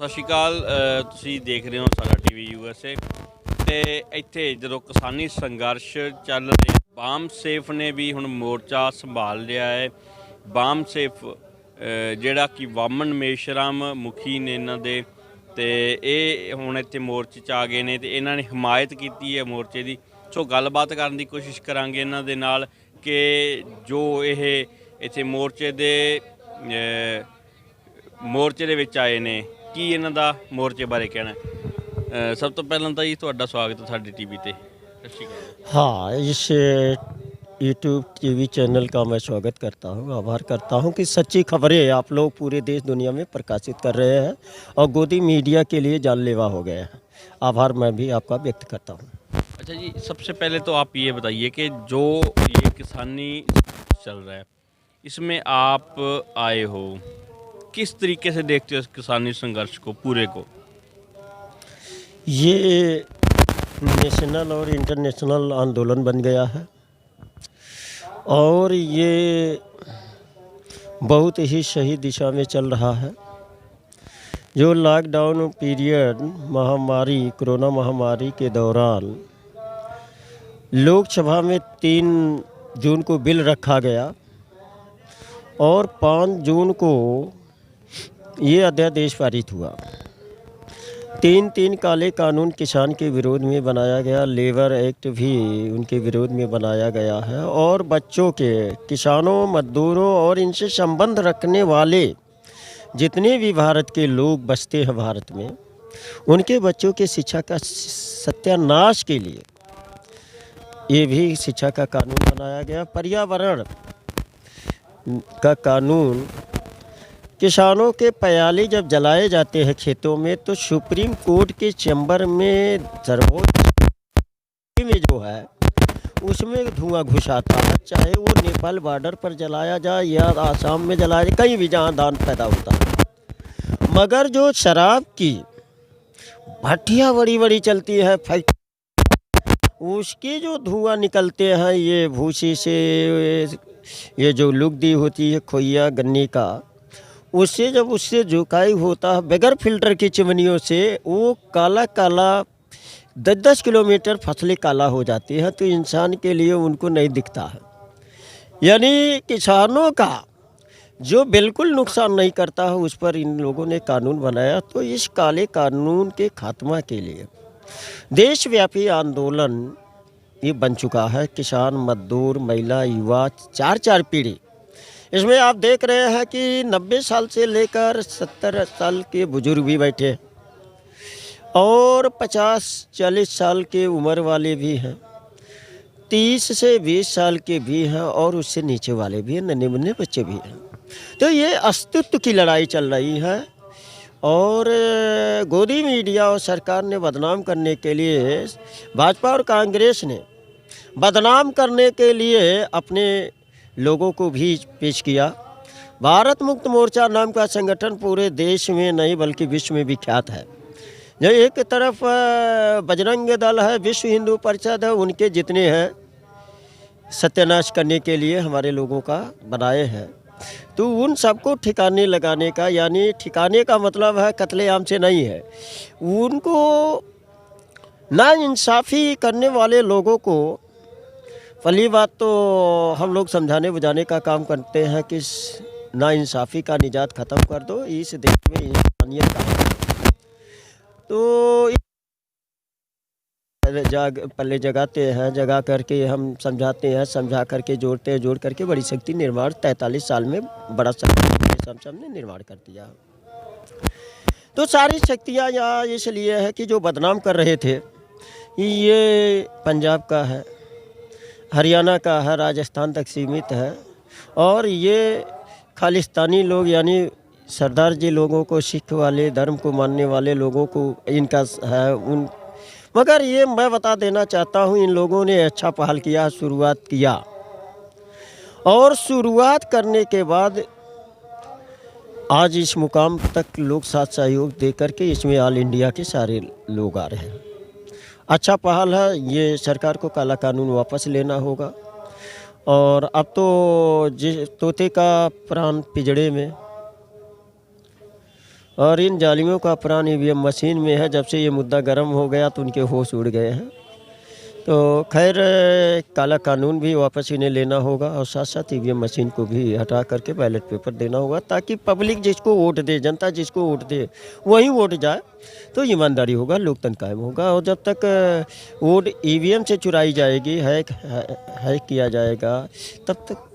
ਸਤਿ ਸ਼੍ਰੀ ਅਕਾਲ। ਤੁਸੀਂ ਦੇਖ ਰਹੇ ਹੋ ਸਾਡਾ ਟੀਵੀ USA ਤੇ ਇੱਥੇ ਜਦੋਂ ਕਿਸਾਨੀ ਸੰਘਰਸ਼ ਚੱਲ ਰਿਹਾ, ਬਾਮ ਸੇਫ ਨੇ ਵੀ ਹੁਣ ਮੋਰਚਾ ਸੰਭਾਲ ਲਿਆ ਹੈ। ਬਾਮ ਸੇਫ ਜਿਹੜਾ ਕਿ ਵਾਮਨ ਮੇਸ਼ਰਾਮ ਮੁਖੀ ਨੇ ਇਹਨਾਂ ਦੇ, ਤੇ ਇਹ ਹੁਣ ਇੱਥੇ ਮੋਰਚੇ 'ਚ ਆ ਗਏ ਨੇ ਤੇ ਇਹਨਾਂ ਨੇ ਹਮਾਇਤ ਕੀਤੀ ਹੈ ਮੋਰਚੇ ਦੀ। ਸੋ ਗੱਲਬਾਤ ਕਰਨ ਦੀ ਕੋਸ਼ਿਸ਼ ਕਰਾਂਗੇ ਇਹਨਾਂ ਦੇ ਨਾਲ ਕਿ ਜੋ ਇਹ ਇੱਥੇ ਮੋਰਚੇ ਦੇ ਵਿੱਚ ਆਏ ਨੇ, ਕੀ ਇਹਨਾਂ ਦਾ ਮੋਰਚੇ ਬਾਰੇ ਕਹਿਣਾ। ਸਭ ਤੋਂ ਪਹਿਲਾਂ ਤਾਂ ਜੀ ਤੁਹਾਡਾ ਸਵਾਗਤ ਹੈ ਸਾਡੇ टीवी ਤੇ। ਸਤਿ ਸ਼੍ਰੀ ਅਕਾਲ। हाँ, इस यूट्यूब टीवी चैनल का मैं स्वागत करता हूँ, आभार करता हूँ कि सच्ची खबरें आप लोग पूरे देश दुनिया में प्रकाशित कर रहे हैं और गोदी मीडिया के लिए जानलेवा हो गए हैं। आभार मैं भी आपका व्यक्त करता हूँ। अच्छा जी, सबसे पहले तो आप ये बताइए कि जो ये किसानी चल रहा है, इसमें आप आए हो, किस तरीके से देखते हो इस किसानी संघर्ष को पूरे को? ये नेशनल और इंटरनेशनल आंदोलन बन गया है और ये बहुत ही सही दिशा में चल रहा है। जो लॉकडाउन पीरियड महामारी कोरोना महामारी के दौरान लोकसभा में 3 जून को बिल रखा गया और 5 जून को ये अध्यादेश पारित हुआ। 3 काले कानून किसान के विरोध में बनाया गया, लेबर एक्ट भी उनके विरोध में बनाया गया है और बच्चों के, किसानों, मजदूरों और इनसे संबंध रखने वाले जितने भी भारत के लोग बसते हैं भारत में, उनके बच्चों के शिक्षा का सत्यानाश के लिए ये भी शिक्षा का कानून बनाया गया। पर्यावरण का कानून, किसानों के पयाली जब जलाए जाते हैं खेतों में तो सुप्रीम कोर्ट के चैम्बर में सर्वोच्च में जो है उसमें धुआं घुस आता है, चाहे वो नेपाल बॉर्डर पर जलाया जाए या आसाम में जलाया जाए, कहीं भी जहाँ दान पैदा होता है। मगर जो शराब की भट्टियाँ बड़ी बड़ी चलती है फैक्ट्री, उसके जो धुआं निकलते हैं ये भूसी से, ये जो लुगदी होती है खोइया गन्ने का, उससे जब उससे जुकाई होता है बगैर फिल्टर की चिमनियों से, वो काला काला 10-10 किलोमीटर फसलें काला हो जाती हैं तो इंसान के लिए उनको नहीं दिखता है। यानी किसानों का जो बिल्कुल नुकसान नहीं करता है उस पर इन लोगों ने कानून बनाया। तो इस काले कानून के खात्मा के लिए देशव्यापी आंदोलन ये बन चुका है। किसान, मजदूर, महिला, युवा, 4 पीढ़ी इसमें आप देख रहे हैं कि 90 साल से लेकर 70 साल के बुजुर्ग भी बैठे और 50-40 साल के उम्र वाले भी हैं, 30 से 20 साल के भी हैं और उससे नीचे वाले भी हैं, नन्हे मुन्ने बच्चे भी हैं। तो ये अस्तित्व की लड़ाई चल रही है और गोदी मीडिया और सरकार ने बदनाम करने के लिए, भाजपा और कांग्रेस ने बदनाम करने के लिए अपने लोगों को भी पेश किया। भारत मुक्त मोर्चा नाम का संगठन पूरे देश में नहीं बल्कि विश्व में विख्यात है। जो एक तरफ बजरंग दल है, विश्व हिंदू परिषद है, उनके जितने हैं सत्यानाश करने के लिए हमारे लोगों का बनाए हैं। तो उन सबको ठिकाने लगाने का, यानी ठिकाने का मतलब है कत्लेआम से नहीं है, उनको नाइंसाफ़ी करने वाले लोगों को पहली बात तो हम लोग समझाने बुझाने का काम करते हैं कि नाइंसाफ़ी का निजात ख़त्म कर दो, इस देश में इंसानियत का। तो पहले जगाते हैं, जगा करके हम समझाते हैं, समझा करके जोड़ते हैं, जोड़ करके बड़ी शक्ति निर्माण 43 साल में बड़ा शक्ति हमने निर्माण कर दिया। तो सारी शक्तियाँ यहाँ इसलिए है कि जो बदनाम कर रहे थे ये पंजाब का है, हरियाणा का है, राजस्थान तक सीमित है और ये खालिस्तानी लोग यानी सरदार जी लोगों को, सिख वाले धर्म को मानने वाले लोगों को इनका है उन। मगर ये मैं बता देना चाहता हूँ, इन लोगों ने अच्छा पहल किया, शुरुआत किया और शुरुआत करने के बाद आज इस मुकाम तक लोग साथ सहयोग दे करके इसमें ऑल इंडिया के सारे लोग आ रहे हैं। अच्छा पहल है। ये सरकार को काला कानून वापस लेना होगा और अब तो जिस तोते का प्राण पिंजड़े में और इन जालिमों का प्राण ईवीएम मशीन में है। जब से ये मुद्दा गर्म हो गया तो उनके होश उड़ गए हैं। तो खैर काला कानून भी वापस इन्हें लेना होगा और साथ साथ ईवीएम मशीन को भी हटा करके बैलेट पेपर देना होगा, ताकि पब्लिक जिसको वोट दे, जनता जिसको वोट दे वही वोट जाए, तो ईमानदारी होगा, लोकतंत्र कायम होगा। और जब तक वोट ईवीएम से चुराई जाएगी, हैक किया जाएगा, तब तक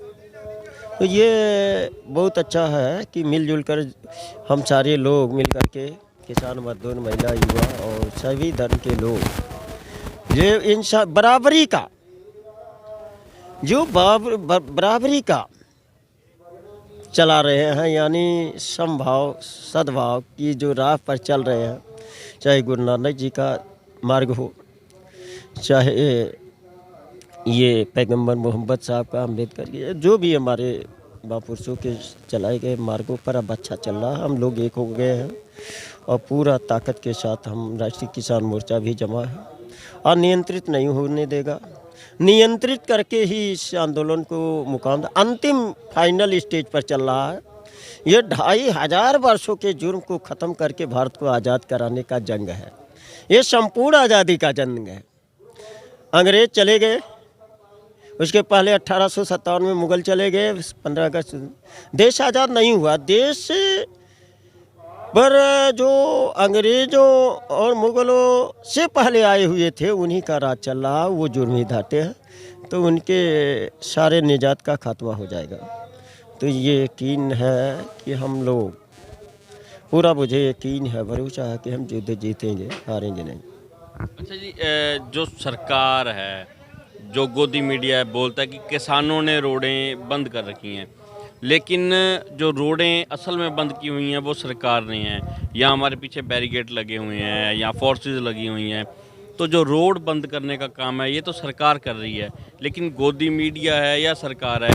तो ये बहुत अच्छा है कि मिलजुल कर हम सारे लोग मिल कर के, किसान, मजदूर, महिला, युवा और सभी धर्म के लोग, ये इंसान बराबरी का जो बराबरी का चला रहे हैं, यानी समभाव सद्भाव की जो राह पर चल रहे हैं, चाहे गुरु नानक जी का मार्ग हो, चाहे ये पैगंबर मोहम्मद साहब का, अम्बेडकर के, जो भी हमारे महापुरुषों के चलाए गए मार्गों पर अब अच्छा चल रहा है। हम लोग एक हो गए हैं और पूरा ताकत के साथ हम राष्ट्रीय किसान मोर्चा भी जमा है और नियंत्रित नहीं होने देगा। नियंत्रित करके ही इस आंदोलन को मुकाम अंतिम फाइनल स्टेज पर चल रहा है। ये 2500 वर्षों के जुर्म को ख़त्म करके भारत को आज़ाद कराने का जंग है। ये संपूर्ण आज़ादी का जंग है। अंग्रेज चले गए, उसके पहले 1857 में मुग़ल चले गए, 15 अगस्त देश आज़ाद नहीं हुआ। देश पर जो अंग्रेज़ों और मुग़लों से पहले आए हुए थे उन्हीं का राज चल रहा, वो जुर्मी धाते हैं, तो उनके सारे निजात का खात्मा हो जाएगा। तो ये यकीन है कि हम लोग पूरा, मुझे यकीन है, भरोसा है कि हम युद्ध जीतेंगे, हारेंगे नहीं। अच्छा जी, जो सरकार है, जो गोदी मीडिया है, बोलता है कि किसानों ने रोडें बंद कर रखी हैं, लेकिन जो रोडें असल में बंद की हुई हैं वो सरकार ने हैं। या हमारे पीछे बैरिकेड लगे हुए हैं या फोर्सेस लगी हुई हैं, तो जो रोड बंद करने का काम है ये तो सरकार कर रही है, लेकिन गोदी मीडिया है या सरकार है,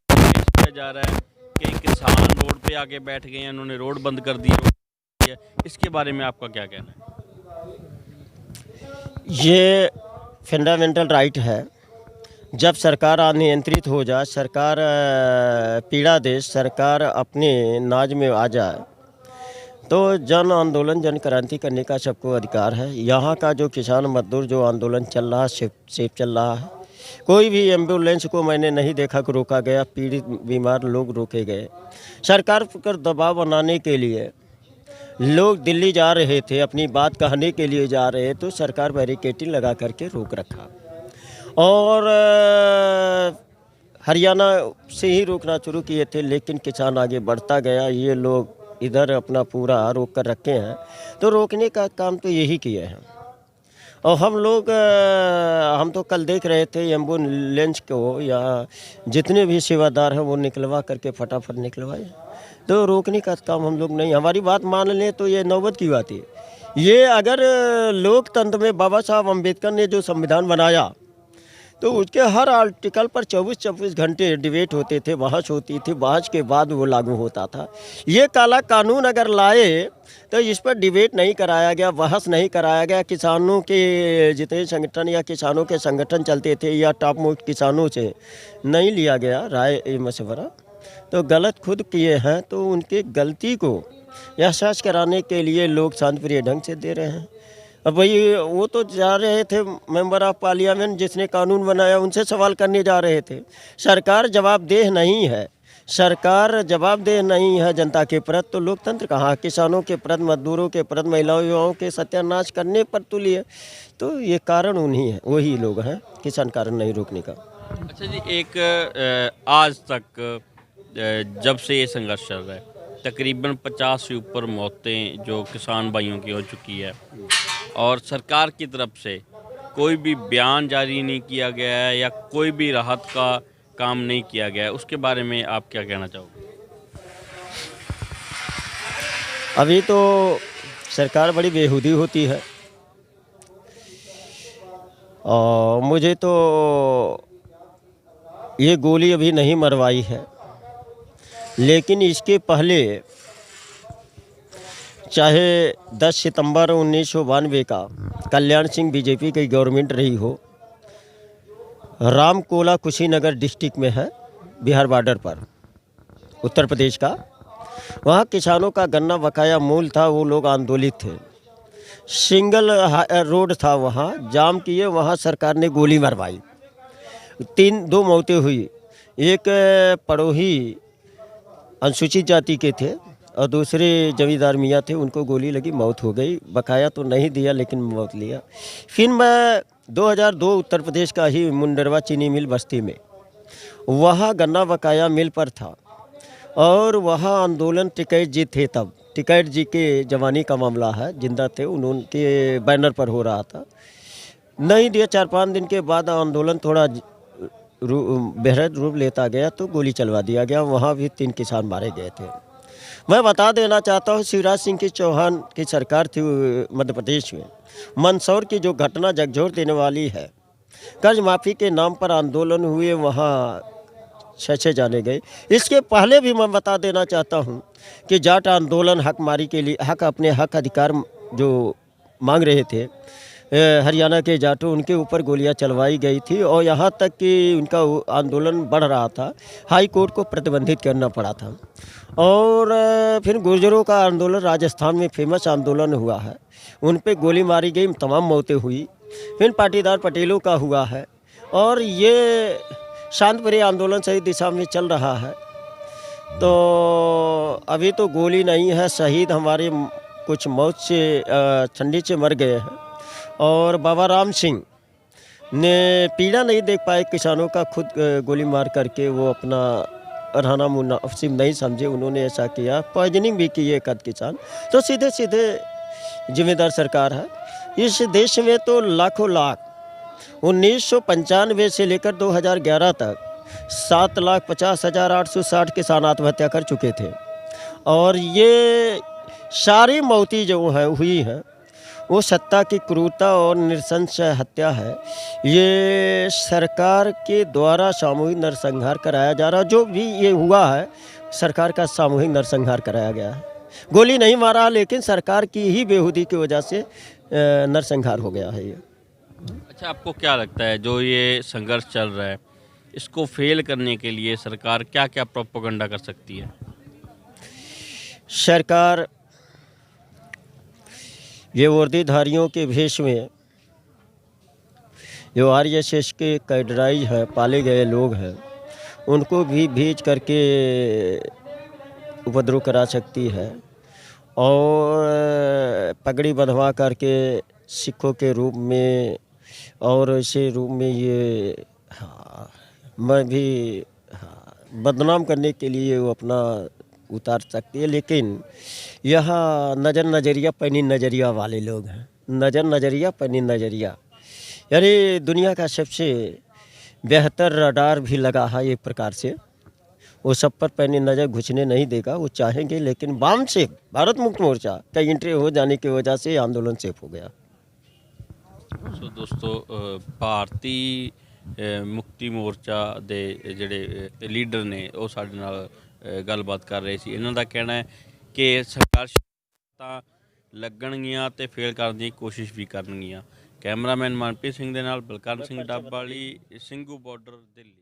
किया जा रहा है कि किसान रोड पे आके बैठ गए हैं, उन्होंने रोड बंद कर दी है। इसके बारे में आपका क्या कहना है? ये फंडामेंटल राइट है। जब सरकार अनियंत्रित हो जाए, सरकार पीड़ा दे, सरकार अपने नाज में आ जाए, तो जन आंदोलन, जन क्रांति करने का सबको अधिकार है। यहाँ का जो किसान मजदूर जो आंदोलन चल रहा है, सेफ चल रहा है। कोई भी एम्बुलेंस को मैंने नहीं देखा कि रोका गया, पीड़ित बीमार लोग रोके गए। सरकार पर दबाव बनाने के लिए लोग दिल्ली जा रहे थे, अपनी बात कहने के लिए जा रहे, तो सरकार बैरिकेडिंग लगा करके रोक रखा। और हरियाणा से ही रोकना शुरू किए थे, लेकिन किसान आगे बढ़ता गया। ये लोग इधर अपना पूरा रोक कर रखे हैं, तो रोकने का काम तो यही किए हैं। और हम लोग हम तो कल देख रहे थे एम्बुलेंस को, या जितने भी सेवादार हैं वो निकलवा करके फटाफट निकलवाए। तो रोकने का काम हम लोग नहीं, हमारी बात मान लें तो ये नौबत की बात है। ये अगर लोकतंत्र में बाबा साहब अम्बेडकर ने जो संविधान बनाया, तो उसके हर आर्टिकल पर 24-24 घंटे डिबेट होते थे, बहस होती थी, बहस के बाद वो लागू होता था। ये काला कानून अगर लाए तो इस पर डिबेट नहीं कराया गया, बहस नहीं कराया गया। किसानों के जितने संगठन या किसानों के संगठन चलते थे या टॉप मोस्ट किसानों से नहीं लिया गया राय मशवरा, तो गलत खुद किए हैं। तो उनके गलती को एहसास कराने के लिए लोग शांतिप्रिय ढंग से दे रहे हैं। अब भाई वो तो जा रहे थे मेंबर ऑफ पार्लियामेंट जिसने कानून बनाया, उनसे सवाल करने जा रहे थे। सरकार जवाबदेह नहीं है, सरकार जवाबदेह नहीं है जनता के प्रति, तो लोकतंत्र कहाँ? किसानों के प्रति, मजदूरों के प्रति, महिलाओं युवाओं के सत्यानाश करने पर तुली है। तो ये कारण उन्हीं है, वही लोग हैं, किसान कारण नहीं रोकने का। अच्छा जी, एक आज तक जब से ये संघर्ष चल रहा है, तकरीबन 50 से ऊपर मौतें जो किसान भाइयों की हो चुकी है, और सरकार की तरफ से कोई भी बयान जारी नहीं किया गया है या कोई भी राहत का काम नहीं किया गया है, उसके बारे में आप क्या कहना चाहोगे? अभी तो सरकार बड़ी बेहूदी होती है, और मुझे तो ये गोली अभी नहीं मरवाई है, लेकिन इसके पहले चाहे 10 सितंबर 1992 का कल्याण सिंह बीजेपी की गवर्नमेंट रही हो, रामकोला कुशीनगर डिस्ट्रिक्ट में है, बिहार बॉर्डर पर, उत्तर प्रदेश का। वहाँ किसानों का गन्ना बकाया मूल था, वो लोग आंदोलित थे। सिंगल रोड था, वहाँ जाम किए, वहाँ सरकार ने गोली मरवाई, दो मौतें हुई। एक पड़ोही अनुसूचित जाति के थे और दूसरे जमींदार मियाँ थे, उनको गोली लगी, मौत हो गई। बकाया तो नहीं दिया लेकिन मौत लिया। फिर मैं 2002 उत्तर प्रदेश का ही मुंडरवा चीनी मिल बस्ती में, वहाँ गन्ना बकाया मिल पर था और वहाँ आंदोलन टिकैत जी थे। तब टिकैत जी के जवानी का मामला है, जिंदा थे, उनके बैनर पर हो रहा था। नहीं दिया, 4-5 दिन के बाद आंदोलन थोड़ा बेहद रूप लेता गया तो गोली चलवा दिया गया। वहाँ भी 3 किसान मारे गए थे। मैं बता देना चाहता हूँ, शिवराज सिंह की चौहान की सरकार थी मध्य प्रदेश में, मंदसौर की जो घटना झकझोर देने वाली है, कर्ज माफ़ी के नाम पर आंदोलन हुए, वहाँ 6 जाने गए। इसके पहले भी मैं बता देना चाहता हूँ कि जाट आंदोलन हकमारी के लिए, अपने हक अधिकार जो मांग रहे थे हरियाणा के जाटों, उनके ऊपर गोलियां चलवाई गई थी और यहाँ तक कि उनका आंदोलन बढ़ रहा था, हाई कोर्ट को प्रतिबंधित करना पड़ा था। और फिर गुर्जरों का आंदोलन राजस्थान में फेमस आंदोलन हुआ है, उन पे गोली मारी गई, तमाम मौतें हुई। फिर पाटीदार पटेलों का हुआ है और ये शांतप्रिय आंदोलन सही दिशा में चल रहा है। तो अभी तो गोली नहीं है, शहीद हमारे कुछ मौत से ठंडी से मर गए हैं। और बाबा राम सिंह ने पीड़ा नहीं देख पाए किसानों का, खुद गोली मार करके वो अपना रहना मुनासिब नहीं समझे, उन्होंने ऐसा किया, पॉइजनिंग भी की एक आध किसान। तो सीधे सीधे जिम्मेदार सरकार है। इस देश में तो लाखों लाख 1995 से लेकर 2011 तक 7,50,860 किसान आत्महत्या कर चुके थे। और ये सारी मौतें जो है हुई हैं, वो सत्ता की क्रूरता और नृशंस हत्या है। ये सरकार के द्वारा सामूहिक नरसंहार कराया जा रहा, जो भी ये हुआ है सरकार का सामूहिक नरसंहार कराया गया है। गोली नहीं मारा, लेकिन सरकार की ही बेहूदी की वजह से नरसंहार हो गया है ये। अच्छा, आपको क्या लगता है जो ये संघर्ष चल रहा है, इसको फेल करने के लिए सरकार क्या क्या प्रोपेगेंडा कर सकती है? सरकार ये वर्दीधारियों के भेष में जो आरएसएस के कैडराइज हैं, पाले गए लोग हैं, उनको भी भेज करके उपद्रव करा सकती है और पगड़ी बंधवा करके सिखों के रूप में और ऐसे रूप में ये मैं भी बदनाम करने के लिए वो अपना उतार सकती है। लेकिन यहाँ नज़रिया पैनी नज़रिया वाले लोग हैं, नज़रिया पैनी नज़रिया, यानी दुनिया का सबसे बेहतर रडार भी लगा है एक प्रकार से, वो सब पर पैनी नज़र घुसने नहीं देगा। वो चाहेंगे, लेकिन बाम से भारत मुक्त मोर्चा का एंट्री हो जाने की वजह से आंदोलन सेफ हो गया। सो दोस्तों, ਭਾਰਤੀ ਮੁਕਤੀ ਮੋਰਚਾ ਦੇ ਜਿਹੜੇ ਲੀਡਰ ਨੇ ਉਹ ਸਾਡੇ ਨਾਲ ਗੱਲਬਾਤ ਕਰ ਰਹੇ ਸੀ। ਇਹਨਾਂ ਦਾ ਕਹਿਣਾ ਹੈ ਕਿ ਸੰਘਰਸ਼ ਤਾਂ ਲੱਗਣਗੀਆਂ ਤੇ ਫੇਲ ਕਰਨ ਦੀ ਕੋਸ਼ਿਸ਼ ਵੀ ਕਰਨਗੀਆਂ। ਕੈਮਰਾਮੈਨ ਮਨਪ੍ਰੀਤ ਸਿੰਘ ਦੇ ਨਾਲ ਬਲਕਰਨ ਸਿੰਘ ਡੱਬ ਵਾਲੀ, ਸਿੰਘੂ ਬਾਰਡਰ, ਦਿੱਲੀ।